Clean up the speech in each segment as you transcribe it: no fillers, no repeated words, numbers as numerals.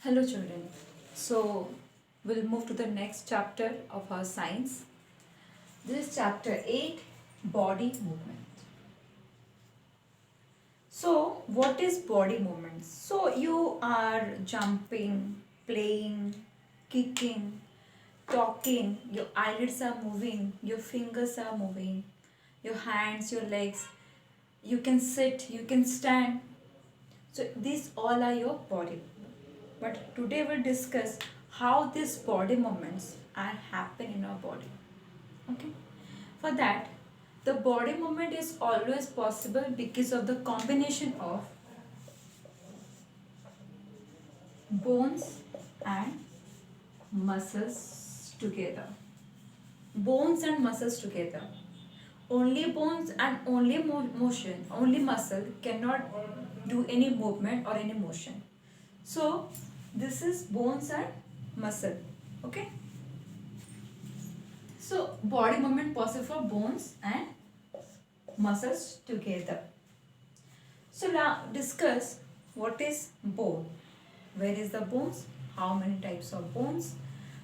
Hello children. So we'll move to the next chapter of our science. This is chapter 8, body movement. So what is body movement? So you are jumping, playing, kicking, talking, your eyelids are moving, your fingers are moving, your hands, your legs, you can sit, you can stand. So these all are your body. But today we'll discuss how these body movements are happen in our body. Okay. For that, the body movement is always possible because of the combination of bones and muscles together. Bones and muscles together. Only bones and only motion, only muscle cannot do any movement or any motion. So this is bones and muscle. Okay. So body movement possible for bones and muscles together. So now discuss what is bone. Where is the bones? How many types of bones?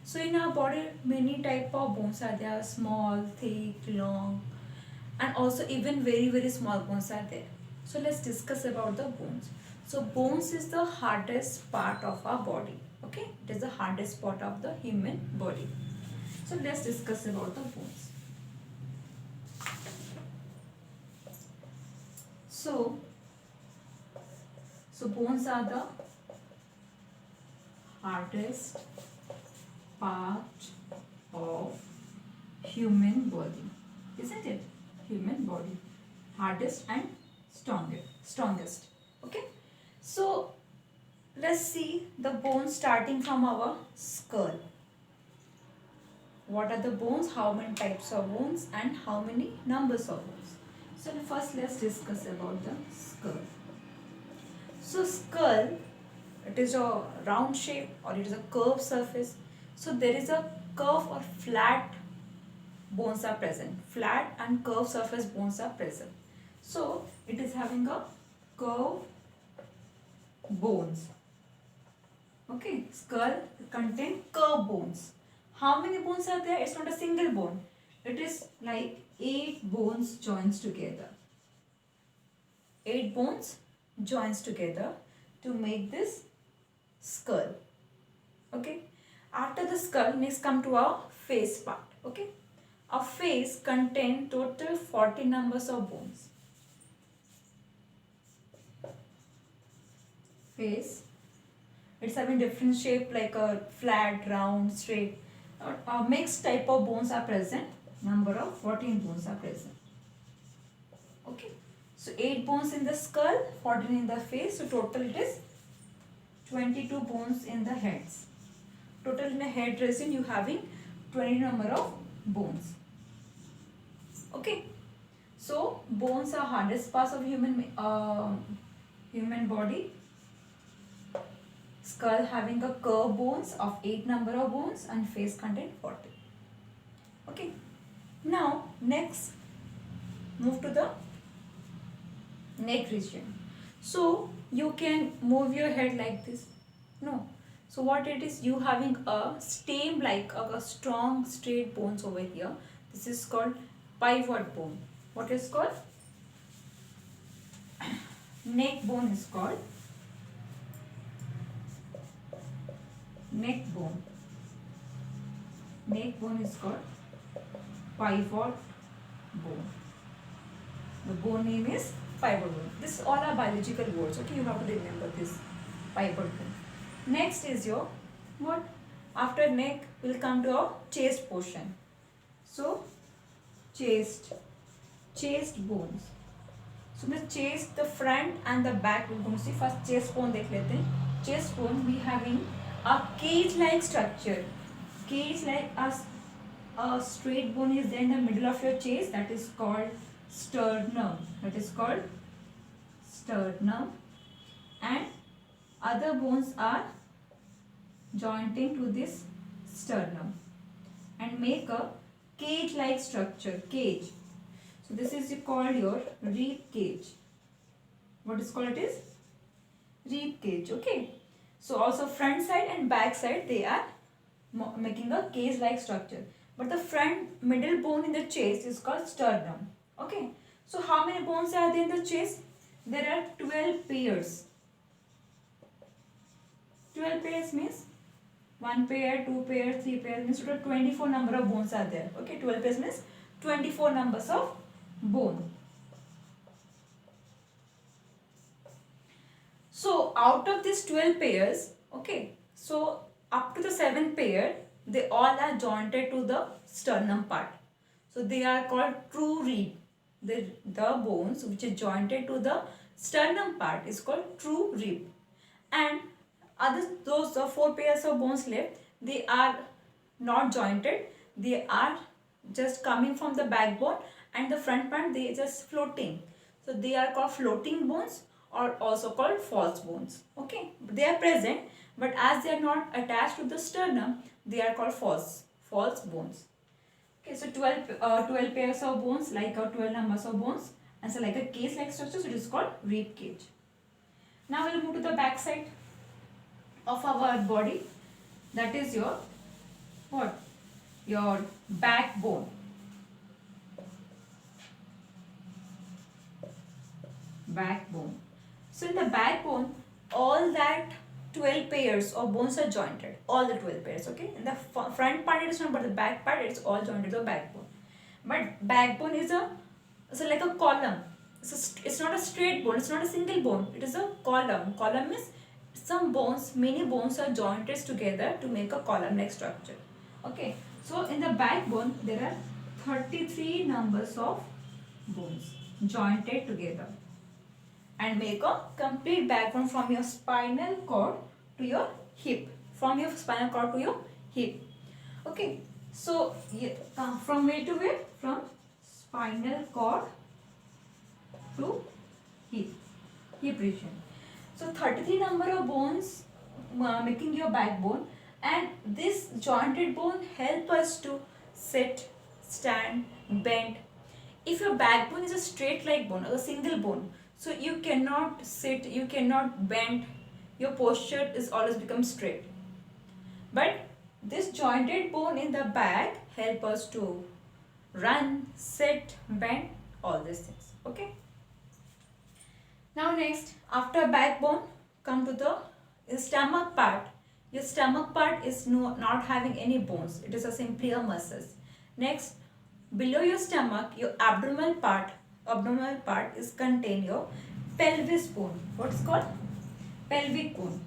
So in our body many type of bones are there, small, thick, long, and also even very small bones are there. So let's discuss about the bones. So bones is the hardest part of our body. Okay, it is the hardest part of the human body. So let's discuss about the bones. So, bones are the hardest part of human body, isn't it? Human body, hardest and strongest. Okay. So let's see the bones starting from our skull. What are the bones, how many types of bones, and how many numbers of bones. So first let's discuss about the skull. So skull, it is a round shape or it is a curved surface. So there is a curve or flat bones are present. Flat and curved surface bones are present. So it is having a curved bones. Okay, skull contain curved bones. How many bones are there? It's not a single bone. It is like 8 bones joins together. 8 bones joins together to make this skull. Okay. After the skull, next come to our face part. Okay. Our face contain total 40 numbers of bones. Face. It's having different shape like a flat, round, straight. A mixed type of bones are present. Number of 14 bones are present. Okay. So 8 bones in the skull, 14 in the face. So total it is 22 bones in the heads. Total in a head region you having 20 number of bones. Okay. So bones are hardest parts of human body. Skull having a curved bones of 8 number of bones and face contain 40. Okay. Now next move to the neck region. So you can move your head like this. No. So what it is, you having a stem like a strong straight bones over here. This is called pivot bone. What is called? Neck bone is called neck bone. Neck bone is called pivot bone. The bone name is pivot bone. This all are biological words. Okay, you have to remember this pivot bone. Next is your what? After neck, we'll come to our chest portion. So chest bones. So the chest, the front and the back we're going to see. First chest bone देख लेते हैं. Chest bone we having a cage-like structure. Cage-like a straight bone is there in the middle of your chest. That is called sternum. And other bones are jointing to this sternum and make a cage-like structure. Cage. So this is called your rib cage. What is called it is? Rib cage. Okay. So also front side and back side, they are making a case like structure. But the front middle bone in the chest is called sternum. Okay. So how many bones are there in the chest? There are 12 pairs. 12 pairs means 1 pair, 2 pair, 3 pairs means total 24 number of bones are there. Okay, 12 pairs means 24 numbers of bone. So out of these 12 pairs, okay, so up to the 7th pair, they all are jointed to the sternum part. So they are called true rib. The bones which are jointed to the sternum part is called true rib. And those 4 pairs of bones left, they are not jointed. They are just coming from the backbone, and the front part they are just floating. So they are called floating bones, or also called false bones. Okay, they are present, but as they are not attached to the sternum, they are called false bones. Okay, so 12 pairs of bones, like 12 numbers of bones, and so like a case like structure, so it is called rib cage. Now we'll move to the back side of our body. That is your what? Your backbone. Backbone. So in the backbone, all that 12 pairs of bones are jointed. All the 12 pairs, okay? In the front part it is not, but the back part it's all jointed to the backbone. But backbone is like a column. It's not a straight bone, it's not a single bone. It is a column. Column means some bones, many bones are jointed together to make a column-like structure. Okay. So in the backbone, there are 33 numbers of bones jointed together and make a complete backbone from your spinal cord to your hip. From your spinal cord to your hip. Okay. So from where to where? From spinal cord to hip region. So 33 number of bones making your backbone, and this jointed bone help us to sit, stand, bend. If your backbone is a straight like bone or a single bone, so you cannot sit, you cannot bend, your posture is always become straight. But this jointed bone in the back help us to run, sit, bend, all these things. Okay. Now next, after backbone, come to the stomach part. Your stomach part is not having any bones. It is simply a muscles. Next, below your stomach, your abdominal part is contain your pelvis bone. What is called? Pelvic bone.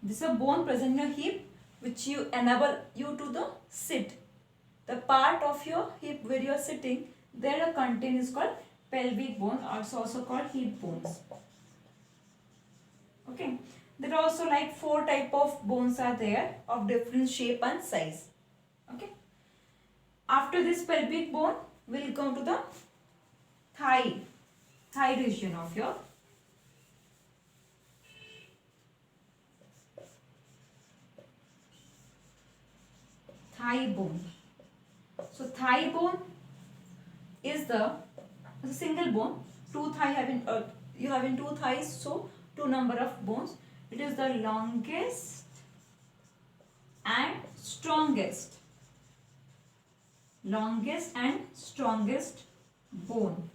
This is a bone present in your hip which you enable you to the sit. The part of your hip where you are sitting, there a content is called pelvic bone, also called hip bones. Okay. There are also like 4 type of bones are there of different shape and size. Okay. After this pelvic bone, we'll come to the thigh region of your thigh bone. So thigh bone is the single bone. Two thigh having you having 2 thighs, so 2 number of bones. It is the longest and strongest. Longest and strongest bone.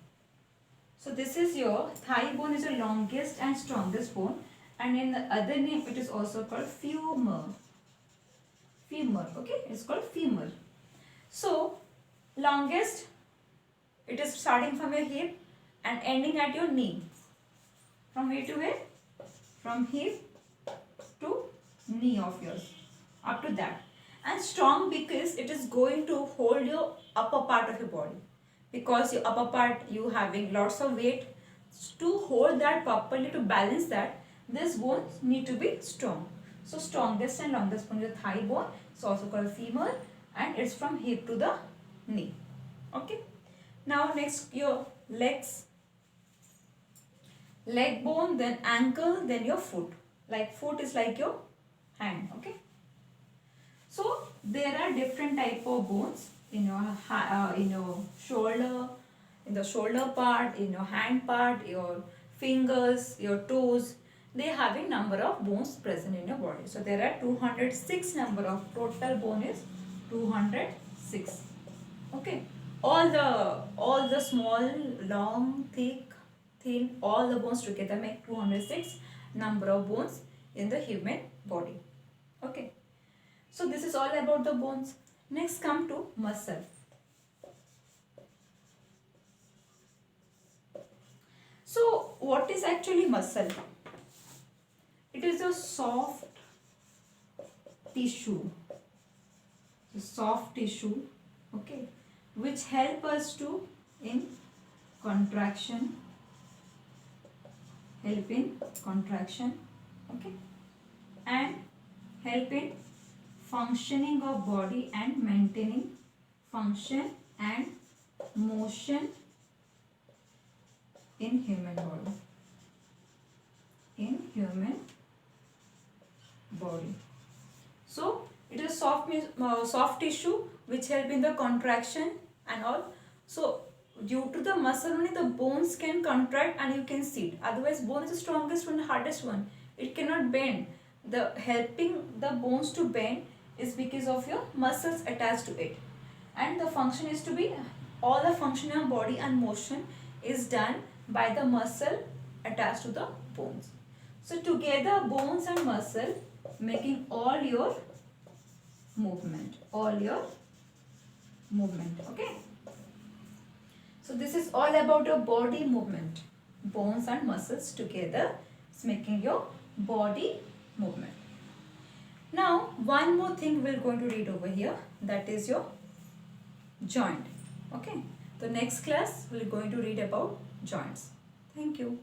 So this is your thigh bone is the longest and strongest bone, and in the other name it is also called femur. Femur, okay, it's called femur. So longest, it is starting from your hip and ending at your knee. From where to where? From hip to knee of yours, up to that. And strong because it is going to hold your upper part of your body, because your upper part you having lots of weight. To hold that properly, to balance that, this bones need to be strong. So strongest and longest bone is the thigh bone. It's also called femur, and it's from hip to the knee. Okay. Now next, your legs. Leg bone, then ankle, then your foot. Like foot is like your hand. Okay. So there are different type of bones in your shoulder, in the shoulder part, in your hand part, your fingers, your toes, they have a number of bones present in your body. So there are 206 number of total bone is 206. Okay. All the small, long, thick, thin, all the bones together make 206 number of bones in the human body. Okay. So this is all about the bones. Next come to muscle. So what is actually muscle? It is a soft tissue. Soft tissue, okay, which help us to in contraction, okay, and help in functioning of body and maintaining function and motion in human body. So it is soft tissue which help in the contraction and all. So due to the muscle only the bones can contract and you can see it. Otherwise bone is the strongest one, the hardest one. It cannot bend. The helping the bones to bend is because of your muscles attached to it. And the function is to be, all the function of body and motion is done by the muscle attached to the bones. So together bones and muscle making all your movement, okay. So this is all about your body movement. Bones and muscles together is making your body movement. Now one more thing we're going to read over here, that is your joint. Okay. The next class we're going to read about joints. Thank you.